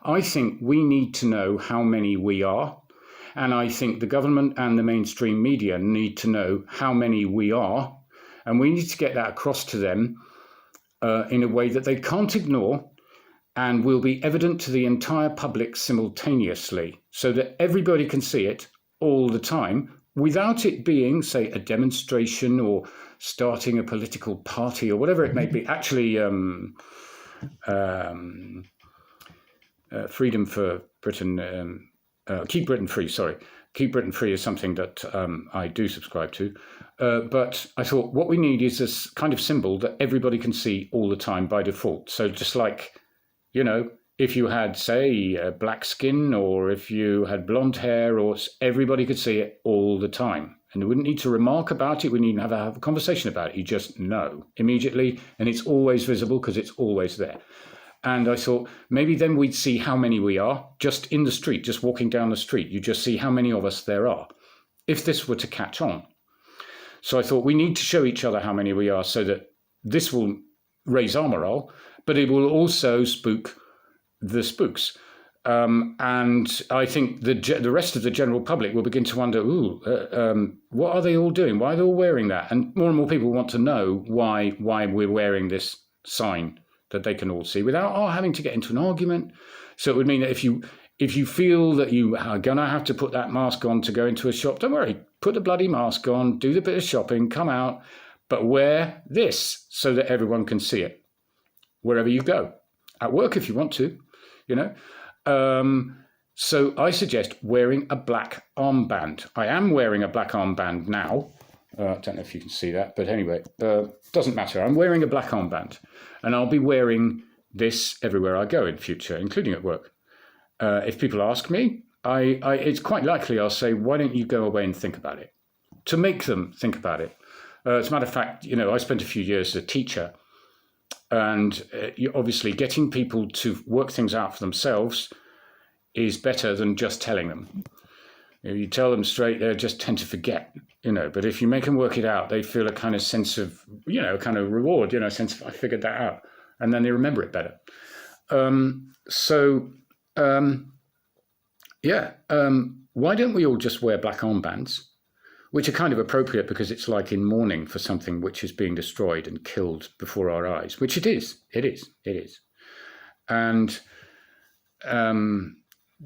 I think we need to know how many we are. And I think the government and the mainstream media need to know how many we are. And we need to get that across to them in a way that they can't ignore and will be evident to the entire public simultaneously, so that everybody can see it all the time without it being, say, a demonstration or starting a political party or whatever it may be. Actually, Freedom for Britain, Keep Britain Free, sorry. Keep Britain Free is something that I do subscribe to. But I thought what we need is this kind of symbol that everybody can see all the time by default. So just like, you know, if you had, say, black skin, or if you had blonde hair, or everybody could see it all the time. And you wouldn't need to remark about it. We needn't have a conversation about it. You just know immediately. And it's always visible because it's always there. And I thought maybe then we'd see how many we are just in the street, just walking down the street. You just see how many of us there are if this were to catch on. So I thought we need to show each other how many we are so that this will raise our morale, but it will also spook the spooks. And I think the rest of the general public will begin to wonder, what are they all doing? Why are they all wearing that? And more people want to know why we're wearing this sign that they can all see without having to get into an argument. So it would mean that if you feel that you are going to have to put that mask on to go into a shop, don't worry, put the bloody mask on, do the bit of shopping, come out, but wear this so that everyone can see it wherever you go. At work if you want to, you know. So I suggest wearing a black armband. I am wearing a black armband now. I don't know if you can see that, but anyway, doesn't matter. I'm wearing a black armband, and I'll be wearing this everywhere I go in future, including at work. If people ask me, it's quite likely I'll say, why don't you go away and think about it? To make them think about it. As a matter of fact, you know, I spent a few years as a teacher, and obviously getting people to work things out for themselves is better than just telling them. If you tell them straight, they just tend to forget, you know. But if you make them work it out, they feel a kind of sense of, you know, kind of reward, you know, a sense of I figured that out, and then they remember it better. Why don't we all just wear black armbands, which are kind of appropriate because it's like in mourning for something which is being destroyed and killed before our eyes, which it is. And,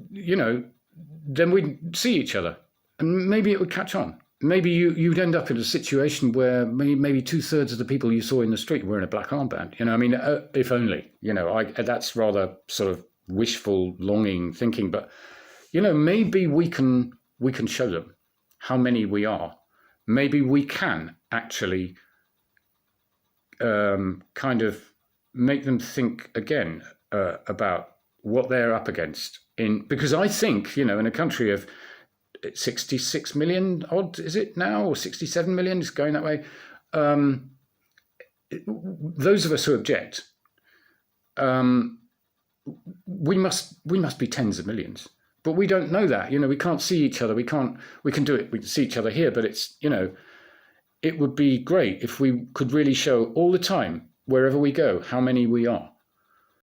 you know, then we'd see each other and maybe it would catch on. Maybe you'd end up in a situation where maybe 2/3 of the people you saw in the street were in a black armband. You know, I mean, if only, you know, that's rather sort of wishful longing thinking, but, you know, maybe we can show them how many we are. Maybe we can actually kind of make them think again about what they're up against. Because I think, you know, in a country of 66 million odd, is it now, or 67 million, it's going that way. Those of us who object, we must be tens of millions. But we don't know that, you know, we can't see each other. We can do it. We can see each other here, but it's, you know, it would be great if we could really show all the time, wherever we go, how many we are.